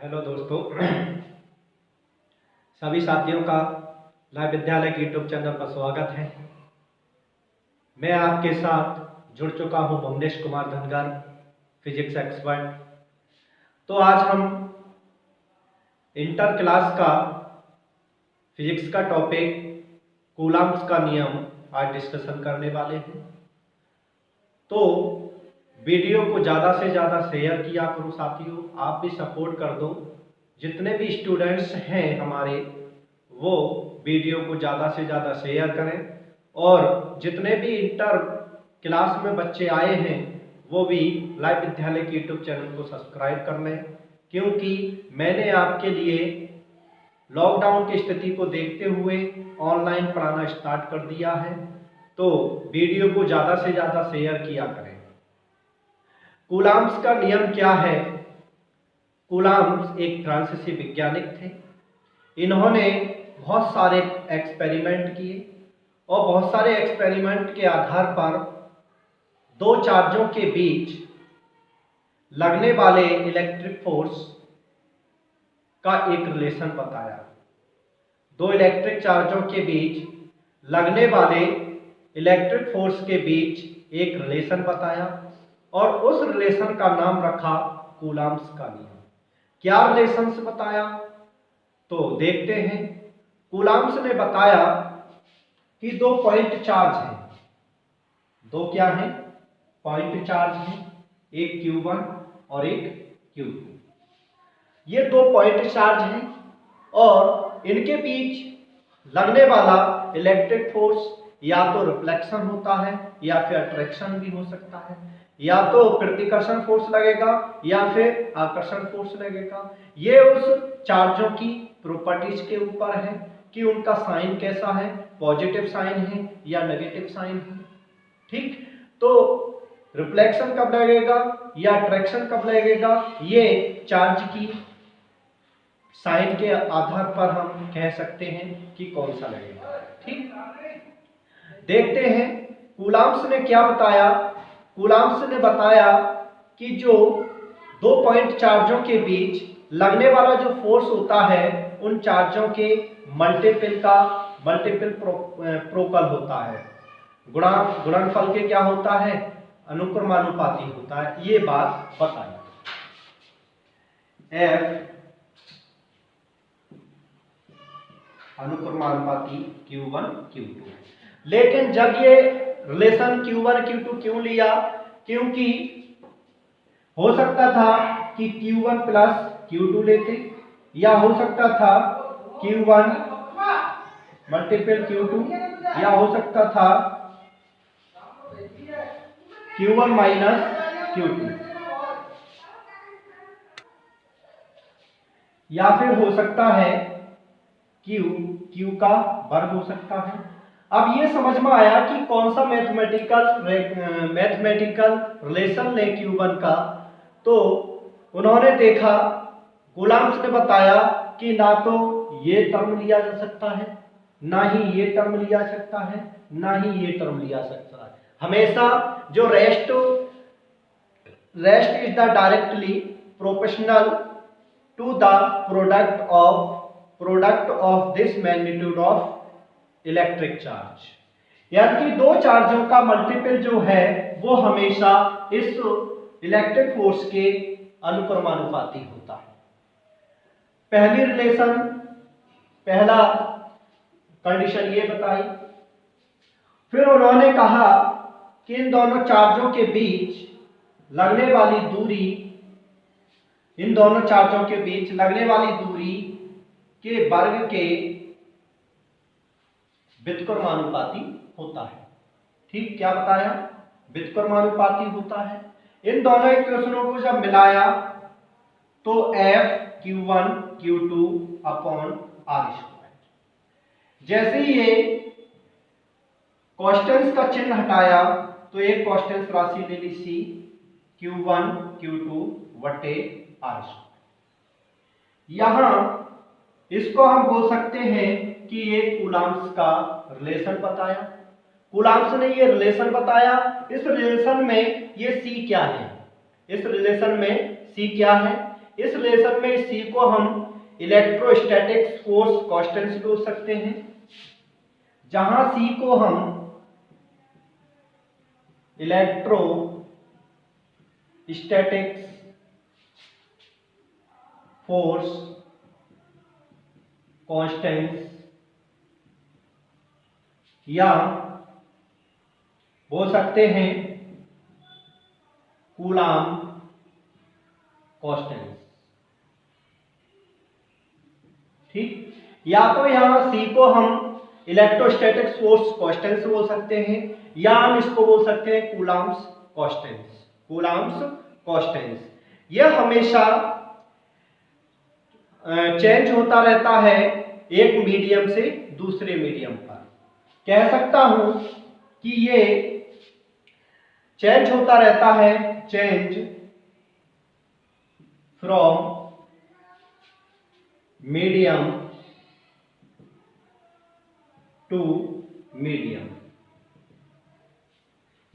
Hello दोस्तों, सभी साथियों का लाइव विद्यालय के यूट्यूब चैनल पर स्वागत है। मैं आपके साथ जुड़ चुका हूं भुवनेश कुमार धनगर, फिजिक्स एक्सपर्ट। तो आज हम इंटर क्लास का फिजिक्स का टॉपिक कूलम्ब्स का नियम आज डिस्कशन करने वाले हैं। तो वीडियो को ज़्यादा से ज़्यादा शेयर किया करो साथियों, आप भी सपोर्ट कर दो। जितने भी स्टूडेंट्स हैं हमारे, वो वीडियो को ज़्यादा से ज़्यादा शेयर करें, और जितने भी इंटर क्लास में बच्चे आए हैं वो भी लाइव विद्यालय के यूट्यूब चैनल को सब्सक्राइब कर लें, क्योंकि मैंने आपके लिए लॉकडाउन की स्थिति को देखते हुए ऑनलाइन पढ़ाना स्टार्ट कर दिया है। तो वीडियो को ज़्यादा से ज़्यादा शेयर किया करें। कूलम्ब्स का नियम क्या है? कूलम्ब्स एक फ्रांसीसी वैज्ञानिक थे। इन्होंने बहुत सारे एक्सपेरिमेंट किए और बहुत सारे एक्सपेरिमेंट के आधार पर दो चार्जों के बीच लगने वाले इलेक्ट्रिक फोर्स का एक रिलेशन बताया। दो इलेक्ट्रिक चार्जों के बीच लगने वाले इलेक्ट्रिक फोर्स के बीच एक रिलेशन बताया और उस रिलेशन का नाम रखा कूलम्ब्स का नियम। क्या रिलेशन बताया तो देखते हैं। कूलम्ब्स ने बताया कि दो पॉइंट चार्ज हैं। दो क्या हैं? पॉइंट चार्ज हैं, एक Q1 और एक Q2। ये दो पॉइंट चार्ज हैं और इनके बीच लगने वाला इलेक्ट्रिक फोर्स या तो रिफ्लेक्शन होता है या फिर अट्रैक्शन भी हो सकता है, या तो प्रतिकर्षण फोर्स लगेगा या फिर आकर्षण फोर्स लगेगा। ये उस चार्जों की प्रॉपर्टीज के ऊपर है कि उनका साइन कैसा है, पॉजिटिव साइन है या नेगेटिव साइन है। ठीक, तो रिफ्लेक्शन कब लगेगा या अट्रैक्शन कब लगेगा, ये चार्ज की साइन के आधार पर हम कह सकते हैं कि कौन सा लगेगा। ठीक, देखते हैं कूलम्ब्स ने क्या बताया। कूलम्ब्स ने बताया कि जो दो पॉइंट चार्जों के बीच लगने वाला जो फोर्स होता है उन चार्जों के मल्टीपल प्रोकल होता है। गुणनफल के क्या होता है? अनुक्रमानुपाती होता है। ये बात बताई। F अनुक्रमानुपाती Q1 Q2। लेकिन जब ये रिलेशन Q1 Q2 क्यों लिया? क्योंकि हो सकता था कि Q1 प्लस Q2 लेते, या हो सकता था Q1 मल्टीपल Q2, या हो सकता था Q1 माइनस Q2, या फिर हो सकता है Q का वर्ग हो सकता है। अब ये समझ में आया कि कौन सा मैथमेटिकल रिलेशन ले Q1 का। तो उन्होंने देखा, कूलम्ब्स ने बताया कि ना तो ये टर्म लिया जा सकता है, ना ही ये टर्म लिया जा सकता है, ना ही ये टर्म लिया जा सकता है। हमेशा जो rest is the directly proportional to the product of this magnitude of electric charge. यानी कि दो चार्जों का मल्टीपल जो है वो हमेशा इस इलेक्ट्रिक फोर्स के अनुक्रमानुपाती होता है। पहला कंडीशन ये बताई। फिर उन्होंने कहा कि इन दोनों चार्जों के बीच लगने वाली दूरी के वर्ग के व्युत्क्रमानुपाती होता है। ठीक, क्या बताया? व्युत्क्रमानुपाती होता है। इन दोनों इक्वेशनों को जब मिलाया तो F Q1 Q2 upon R²। जैसे ही ये कॉन्स्टेंट्स का चिन्ह हटाया तो एक कांस्टेंट राशि ले ली C Q1 Q2 बटे R²। यहां इसको हम बोल सकते हैं कि ये कूलम्ब्स का रिलेशन बताया। कूलम्ब्स ने ये रिलेशन बताया। इस रिलेशन में ये C क्या है? इस रिलेशन में C क्या है? इस रिलेशन में इस सी को हम इलेक्ट्रोस्टैटिक फोर्स कांस्टेंट से बोल सकते हैं, जहां सी को हम इलेक्ट्रोस्टैटिक फोर्स कांस्टेंट या बोल सकते हैं कूलाम कांस्टेंट। ठीक, या तो यहां सी को हम इलेक्ट्रोस्टैटिक फोर्स कांस्टेंट से बोल सकते हैं, या हम इसको बोल सकते हैं कूलाम्स कांस्टेंट। कूलाम्स कांस्टेंट यह हमेशा चेंज होता रहता है एक मीडियम से दूसरे मीडियम पर। कह सकता हूं कि ये चेंज होता रहता है, change from medium to medium.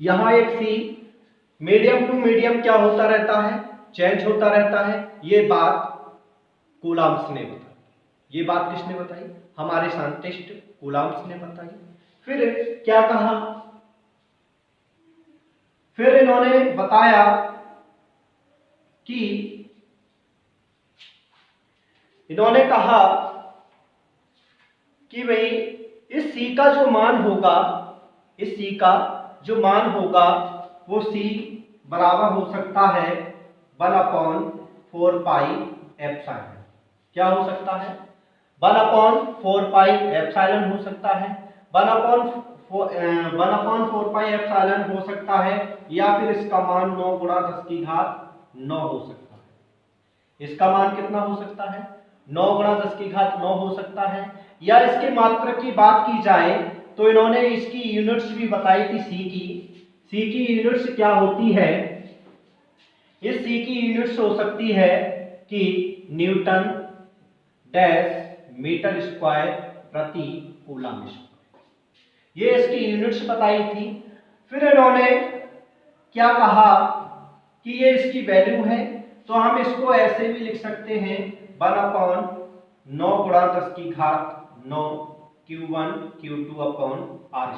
यहां एक सी मीडियम टू मीडियम क्या होता रहता है, चेंज होता रहता है। ये बात कूलाम्स ने बताई। ये बात किसने बताई? हमारे साइंटिस्ट कूलाम्स ने बताई। फिर क्या कहा? फिर इन्होंने बताया कि इन्होंने कहा कि भाई इस सी का जो मान होगा, इस सी का जो मान होगा वो सी बराबर हो सकता है 1/4 पाई एप्सिलॉन। क्या हो सकता है? 1/4 पाई एप्सिलॉन हो सकता है, 1/4 पाई एप्सिलॉन हो सकता है, या फिर इसका मान 9 × 10⁹ हो सकता है। इसका मान कितना हो सकता है? 9 × 10⁹ हो सकता है। या इसके मात्रक की बात की जाए तो इन्होंने इसकी यूनिट्स भी बताई थी। सी की यूनिट्स क्या होती है? इस सी की यूनिट्स हो सकती है कि न्यूटन डैश मीटर स्क्वायर प्रति कूलम स्क्वायर। ये इसकी यूनिट्स बताई थी। फिर इन्होंने क्या कहा कि ये इसकी वैल्यू है, तो हम इसको ऐसे भी लिख सकते हैं 1/9 × 10⁹ Q1 Q2/r²।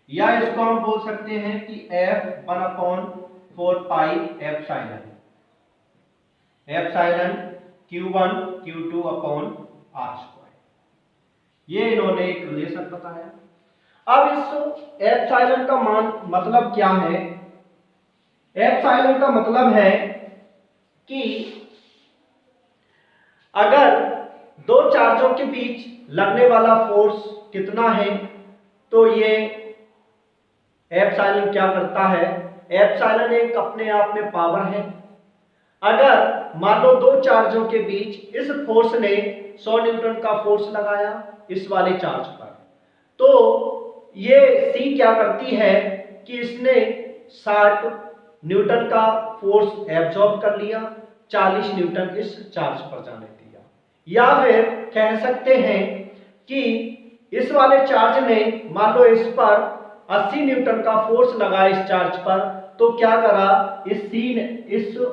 या इसको हम बोल सकते हैं कि F 1/4 pi epsilon Q1 Q2/r²। ये इन्होंने एक रिलेशन बताया। अब इस एप्सिलॉन का मान मतलब क्या है? एप्सिलॉन का मतलब है कि अगर दो चार्जों के बीच लगने वाला फोर्स कितना है, तो ये एप्सिलॉन क्या करता है? एप्सिलॉन एक अपने आप में पावर है। अगर मान लो दो चार्जों के बीच इस फोर्स ने 100 न्यूटन का फोर्स लगाया इस वाले चार्ज पर, तो ये सी क्या करती है कि इसने 60 न्यूटन का फोर्स एब्जॉर्ब कर लिया, 40 न्यूटन इस चार्ज पर जाने दिया। या फिर कह सकते हैं कि इस वाले चार्ज ने मान लो इस पर 80 न्यूटन का फोर्स लगा इस चार्ज पर, तो क्या करा इस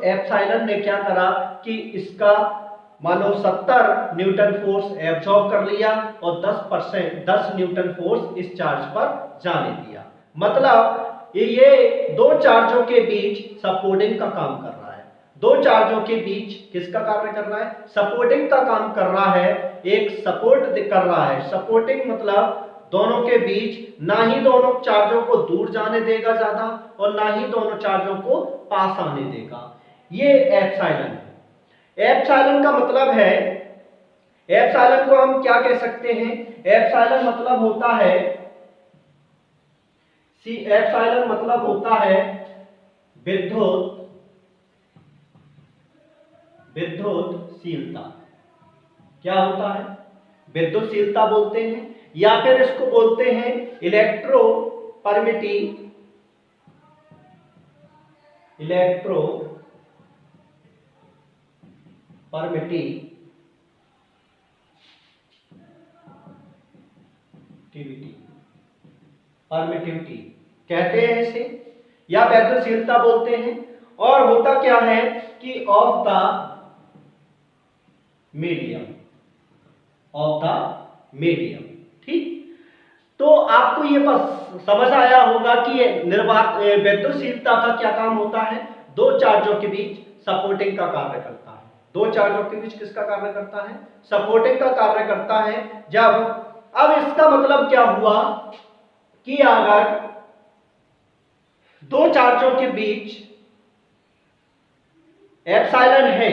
एप्सिलॉन ने क्या करा कि इसका मान लो 70 न्यूटन फोर्स एब्जॉर्ब कर लिया और 10 न्यूटन फोर्स इस चार्ज पर जाने दिया। मतलब ये दो चार्जों के बीच सपोर्टिंग का काम कर रहा है। दो चार्जों के बीच किसका कार्य कर रहा है? सपोर्टिंग का काम कर रहा है। एक सपोर्ट कर रहा है। सपोर्टिंग मतलब दोनों के बीच ना ही दोनों चार्जों को दूर जाने देगा ज्यादा और ना ही दोनों चार्जों को पास आने देगा। ये एप्सिलॉन है। एप्सिलॉन का मतलब है, एप्सिलॉन को हम क्या कह सकते हैं? एप्सिलॉन मतलब होता है एप्सिलॉन मतलब होता है विद्युतशीलता। क्या होता है? विद्युतशीलता बोलते हैं, या फिर इसको बोलते हैं इलेक्ट्रोपरमिटिविटी। परमिटिविटी कहते हैं इसे, या विद्युतशीलता बोलते हैं। और होता क्या है कि of the medium, of the medium. ठीक, तो आपको ये बस समझ आया होगा कि निर्वात विद्युतशीलता का क्या काम होता है, दो चार्जों के बीच सपोर्टिंग का कार्य करता है। दो चार्जों के बीच किसका कार्य करता है, सपोर्टिंग का कार्य करता है। जब अब इसका मतलब क्या हुआ कि अगर दो चार्जों के बीच एप्सिलॉन है,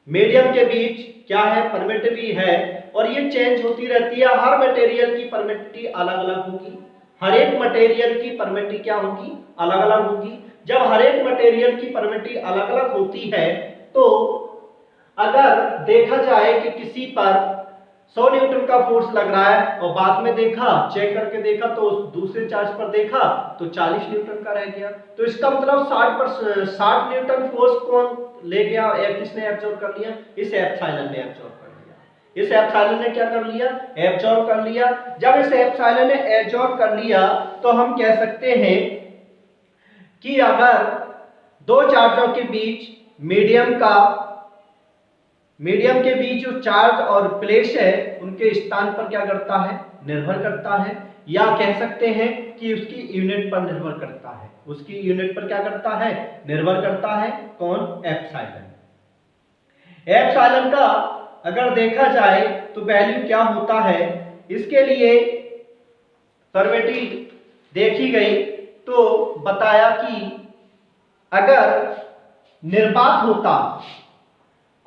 मीडियम के बीच क्या है, परमिटिविटी है, और ये चेंज होती रहती है। हर मटेरियल की परमिटिविटी अलग अलग होगी, हर एक मटेरियल की परमिटिविटी क्या होगी, अलग अलग होगी। जब हर एक मटेरियल की परमिटिविटी अलग अलग होती है तो अगर देखा जाए कि किसी पर 100 न्यूटन का फोर्स लग रहा है और बाद में देखा, चेक करके देखा तो दूसरे चार्ज पर देखा तो 40 न्यूटन का रह गया, तो इसका मतलब 60 न्यूटन फोर्स कौन ले गया, किसने एब्जॉर्ब कर लिया, इस एप्सिलॉन ने एब्जॉर्ब कर लिया। इस एप्सिलॉन ने क्या कर लिया, एब्जॉर्ब कर लिया। जब इस एप्सिलॉन ने एब्जॉर्ब कर लिया तो हम कह सकते हैं कि अगर दो चार्जों के बीच मीडियम के बीच जो चार्ज और प्लेस है उनके स्थान पर क्या करता है, निर्भर करता है, या कह सकते हैं कि उसकी यूनिट पर निर्भर करता है। उसकी यूनिट पर क्या करता है, निर्भर करता है, कौन, एप्सिलॉन। एप्सिलॉन का अगर देखा जाए तो वैल्यू क्या होता है, इसके लिए परमिटिविटी देखी गई तो बताया कि अगर निर्वात होता,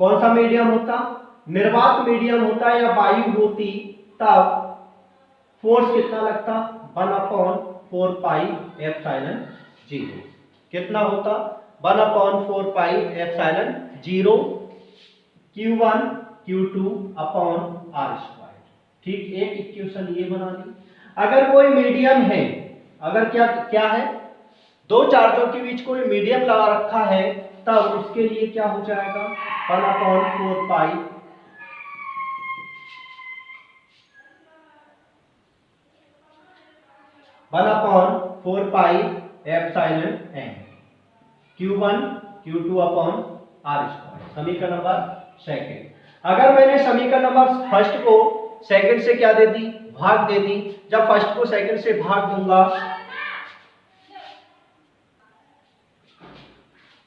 कौन सा मीडियम होता, निर्वात मीडियम होता या वायु होती, तब फोर्स कितना लगता, 1/4 पाई एप्सिलॉन 0। कितना होता, 1/4 pi epsilon 0 Q1 Q2 upon r²। ठीक, एक इक्वेशन ये बना ली। अगर कोई मीडियम है, अगर क्या क्या है, दो चार्जों के बीच कोई मीडियम लगा रखा है, तब उसके लिए क्या हो जाएगा, 1/4 pi epsilon n Q1 Q2 upon r²। समीकरण नंबर सेकंड। अगर मैंने समीकरण नंबर फर्स्ट को सेकंड से क्या दे दी, भाग दे दी, जब फर्स्ट को सेकंड से भाग दूंगा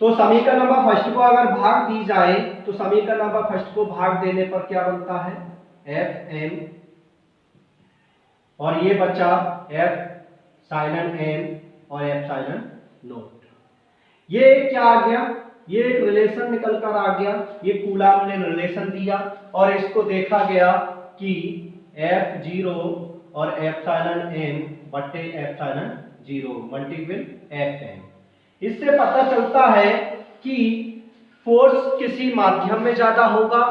तो समीकरण नंबर फर्स्ट को अगर भाग दी जाए तो समीकरण नंबर फर्स्ट को भाग देने पर क्या बनता है, Fm, और ये बचा एप्सिलॉन m और एप्सिलॉन नॉट। ये क्या आ गया, ये एक रिलेशन निकल कर आ गया, ये कूलॉम ने रिलेशन दिया और इसको देखा गया कि F0 और एप्सिलॉन m बटे एप्सिलॉन 0 मल्टीपल Fm। इससे पता चलता है कि फोर्स किसी माध्यम में ज्यादा होगा,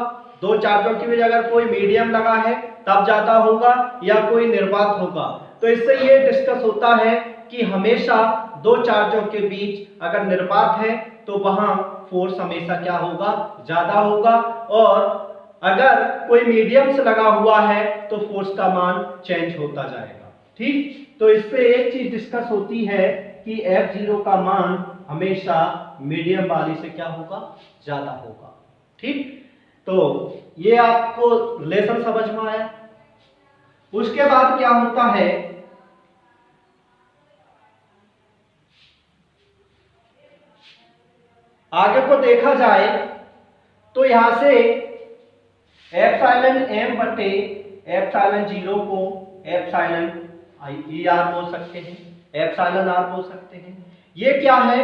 दो चार्जों के बीच अगर कोई मीडियम लगा है तब ज्यादा होगा, या कोई निर्वात होगा। तो इससे ये डिस्कस होता है कि हमेशा दो चार्जों के बीच अगर निर्वात है तो वहां फोर्स हमेशा क्या होगा, ज्यादा होगा, और अगर कोई मीडियम से लगा हुआ है तो फोर्स का मान चेंज होता जाएगा। ठीक, तो इससे एक चीज डिस्कस होती है कि F0 का मान हमेशा मीडियम वाली से क्या होगा, ज्यादा होगा। ठीक, तो ये आपको रिलेशन समझ में आया। उसके बाद क्या होता है, आगे को देखा जाए तो यहां से एप्सिलॉन m बटे एप्सिलॉन 0 को एप्सिलॉन r बोल सकते हैं, एप्सिलॉन r बोल सकते हैं। ये क्या है,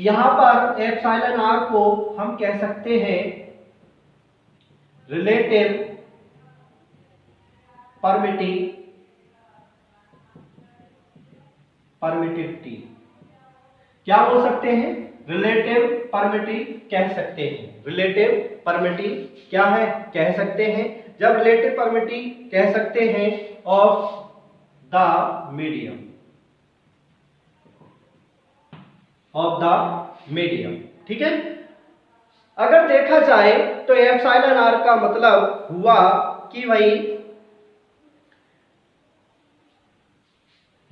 यहां पर एप्सिलॉन r को हम कह सकते हैं रिलेटिव परमिटिविटी, क्या बोल सकते हैं, रिलेटिव परमिटिविटी कह सकते हैं। रिलेटिव परमिटिविटी क्या है, कह सकते हैं। जब रिलेटिव परमिटिविटी कह सकते हैं of the medium, of the medium. ठीक है, अगर देखा जाए तो एप्सिलॉन r का मतलब हुआ कि भाई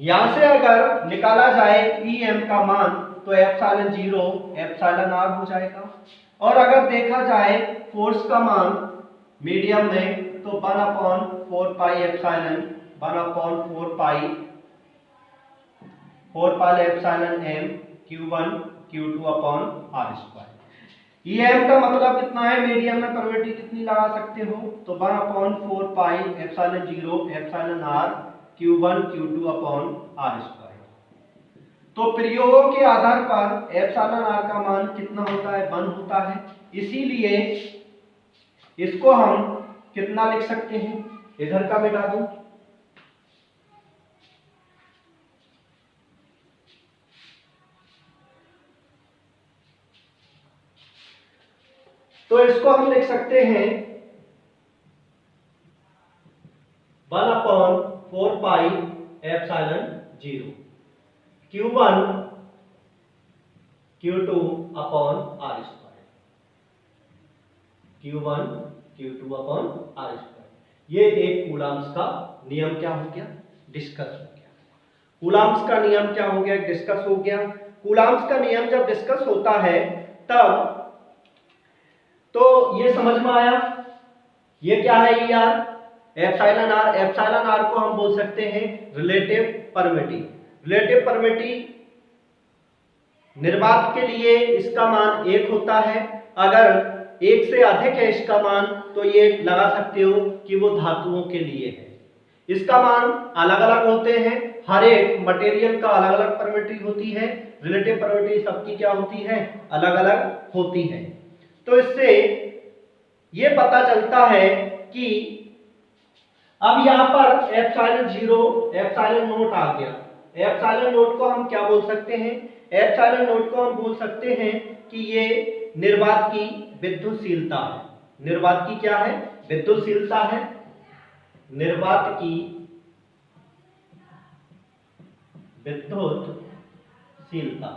यहां से अगर निकाला जाए Pm का मान तो एप्सिलॉन 0 एप्सिलॉन r हो जाएगा। और अगर देखा जाए फोर्स का मान मीडियम में तो 1/4 pi epsilon 4 pi epsilon m q1 q2 upon r square. ये m का मतलब कितना है, मीडियम में प्रोबेबिलिटी कितनी लगा सकते हो, तो 1/4 pi epsilon 0 epsilon r q1 q2 upon r square. तो प्रयोगों के आधार पर एप्सिलॉन r का मान कितना होता है, 1 होता है। इसीलिए इसको हम कितना लिख सकते हैं, इधर का मिटा दूं, तो इसको हम लिख सकते हैं 1/4 pi epsilon 0 q1 q2 upon r square, q1 q2 upon r square. ये एक कूलम्ब्स का नियम क्या हो गया, डिस्कस हो गया। कूलम्ब्स का नियम क्या हो गया, डिस्कस हो गया। कूलम्ब्स का नियम जब डिस्कस होता है तब तो ये समझ में आया, ये क्या है ये यार, एप्सिलॉन r। एप्सिलॉन r को हम बोल सकते हैं रिलेटिव परमिटिविटी। रिलेटिव परमिटिविटी निर्वात के लिए इसका मान 1 होता है, अगर 1 से अधिक है इसका मान तो ये लगा सकते हो कि वो धातुओं के लिए है। इसका मान अलग अलग होते हैं, हर एक मटेरियल का अलग अलग परमिटिविटी होती है, रिलेटिव परमिटिविटी सबकी क्या होती है, अलग अलग होती है। तो इससे ये पता चलता है कि अब यहां पर एप्सिलॉन 0 एप्सिलॉन नोट आ गया। एप्सिलॉन नोट को हम क्या बोल सकते हैं, एप्सिलॉन नोट को हम बोल सकते हैं कि ये निर्वात की विद्युतशीलता है। निर्वात की क्या है, विद्युतशीलता है। निर्वात की विद्युतशीलता,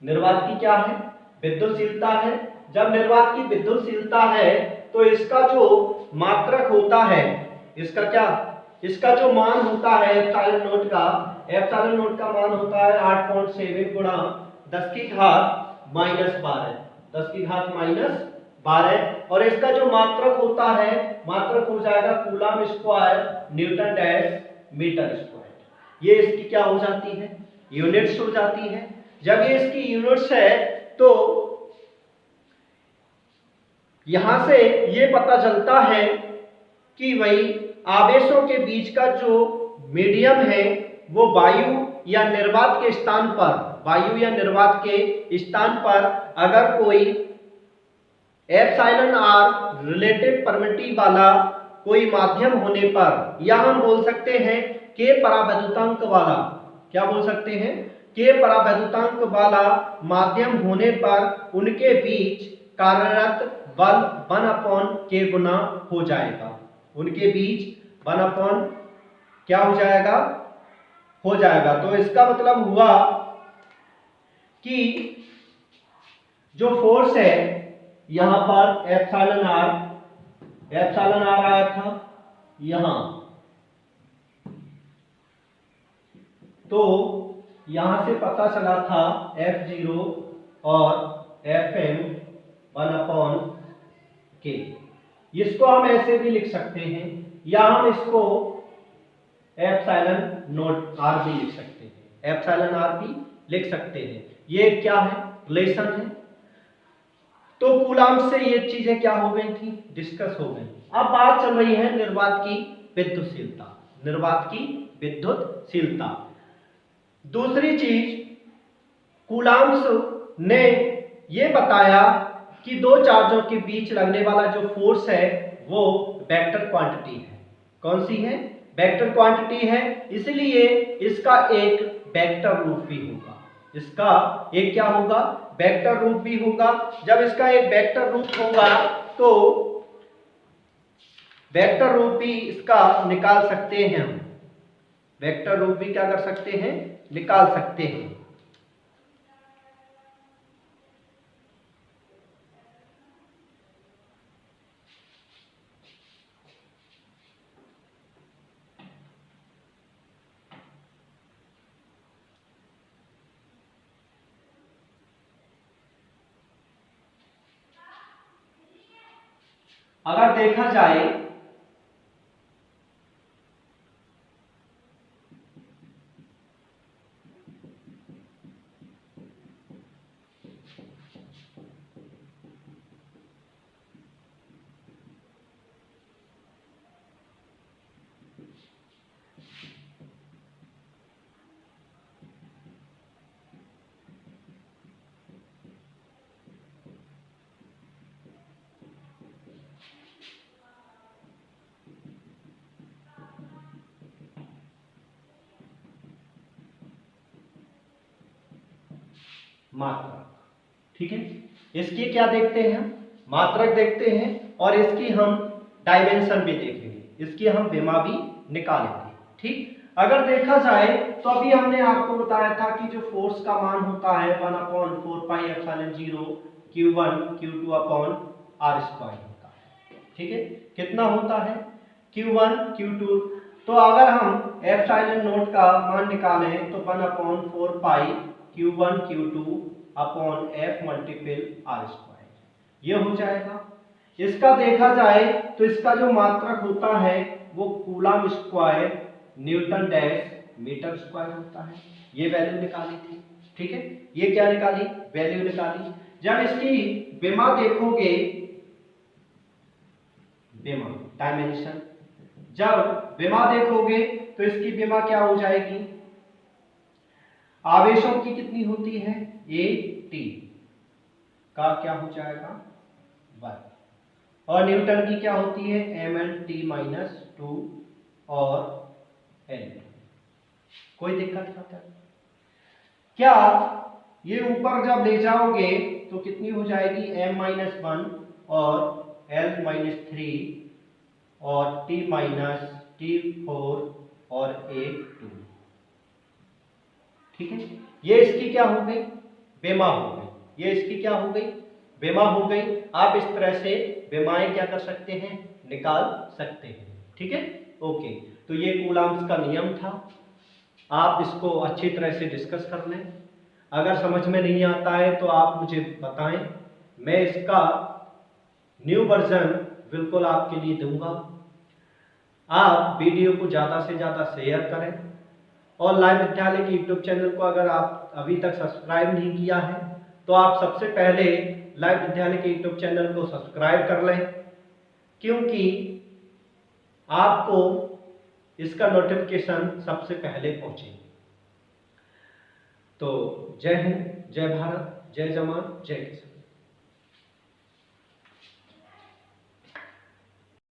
निर्वात की क्या है, विद्युतशीलता है। जब निर्वात की विद्युतशीलता है तो इसका जो मात्रक होता है, इसका क्या, इसका जो मान होता है एप्सिलॉन नोट का, एप्सिलॉन नोट का मान होता है 8.7 गुणा 10 की घात -12, 10 की घात -12। और इसका जो मात्रक होता है, मात्रक हो जाएगा coulomb square newton dash metre square. ये इसकी क्या हो जाती है, यूनिट्स हो जाती है। जब ये इसकी यूनिट्स है तो यहां से ये पता चलता है कि वही आवेशों के बीच का जो मीडियम है वो वायु या निर्वात के स्थान पर, वायु या निर्वात के स्थान पर अगर कोई एप्सिलॉन r रिलेटिव परमिटिविटी वाला कोई माध्यम होने पर, या हम बोल सकते हैं k परावैद्युतांक वाला, क्या बोल सकते हैं, k परावैद्युतांक वाला माध्यम होने पर उनके बीच कार्यरत बल 1/k गुना हो जाएगा। उनके बीच 1 क्या हो जाएगा, हो जाएगा। तो इसका मतलब हुआ कि जो फोर्स है यहां पर एप्सिलॉन r आया था यहां, तो यहां से पता चला था F0 और Fm 1/k। इसको हम ऐसे भी लिख सकते हैं, या हम इसको एप्सिलॉन नोट r भी लिख सकते हैं, एप्सिलॉन r भी लिख सकते हैं। ये क्या है, रिलेशन है। तो कूलम्ब से ये चीजें क्या हो गई थी, डिस्कस हो गई। अब बात चल रही है निर्वात की विद्युतशीलता, निर्वात की विद्युतशीलता। दूसरी चीज, कूलम्ब ने ये बताया कि दो चार्जों के बीच लगने वाला जो फोर्स है वो वेक्टर क्वांटिटी है। कौन सी है, वेक्टर क्वांटिटी है। इसलिए इसका एक वेक्टर रूप भी होगा, इसका एक क्या होगा, वेक्टर रूप भी होगा। जब इसका एक वेक्टर रूप होगा तो वेक्टर रूप भी इसका निकाल सकते हैं हम, वेक्टर रूप भी क्या कर सकते हैं, निकाल सकते हैं। अगर देखा जाए मात्रक, ठीक है, इसकी क्या देखते हैं, मात्रक देखते हैं और इसकी हम डायमेंशन भी देखेंगे, इसकी हम विमा भी निकालेंगे। ठीक, अगर देखा जाए तो अभी हमने आपको बताया था कि जो फोर्स का मान होता है 1/4πε0 Q1 Q2 upon R square होता है। ठीक है, कितना होता है Q1 Q2, तो अगर हम एप्सिलॉन नोट का मान निकालें तो 1/4π Q1 Q2 upon F multiple R square ये हो जाएगा। इसका देखा जाए तो इसका जो मात्रक होता है वो coulomb square newton dash metre square होता है, ये वैल्यू निकाली थी। ठीक है, ये क्या निकाली, वैल्यू निकाली। जब इसकी विमा देखोगे, विमा डायमेंशन, जब विमा देखोगे तो इसकी विमा क्या हो जाएगी, आवेशों की कितनी होती है, ए टी का क्या हो जाएगा 1, और न्यूटन की क्या होती है एम एल टी माइनस 2 और एल। कोई दिक्कत आता है क्या, ये ऊपर जब ले जाओगे तो कितनी हो जाएगी m-1 और l-3 और t-4 और a2। ठीक है, ये इसकी क्या हो गई, विमा हो गई, ये इसकी क्या हो गई, विमा हो गई। आप इस तरह से विमाएं क्या कर सकते हैं, निकाल सकते हैं। ठीक है, ओके, तो ये कूलम्स का नियम था, आप इसको अच्छी तरह से डिस्कस कर लें। अगर समझ में नहीं आता है तो आप मुझे बताएं, मैं इसका न्यू वर्जन बिल्कुल आपके लिए दूंगा। आप वीडियो को ज़्यादा से ज़्यादा शेयर करें और लाइव विद्यालय के यूट्यूब चैनल को अगर आप अभी तक सब्सक्राइब नहीं किया है तो आप सबसे पहले लाइव विद्यालय के यूट्यूब चैनल को सब्सक्राइब कर लें, क्योंकि आपको इसका नोटिफिकेशन सबसे पहले पहुंचे। तो जय हिंद, जय भारत, जय जवान, जय किसान।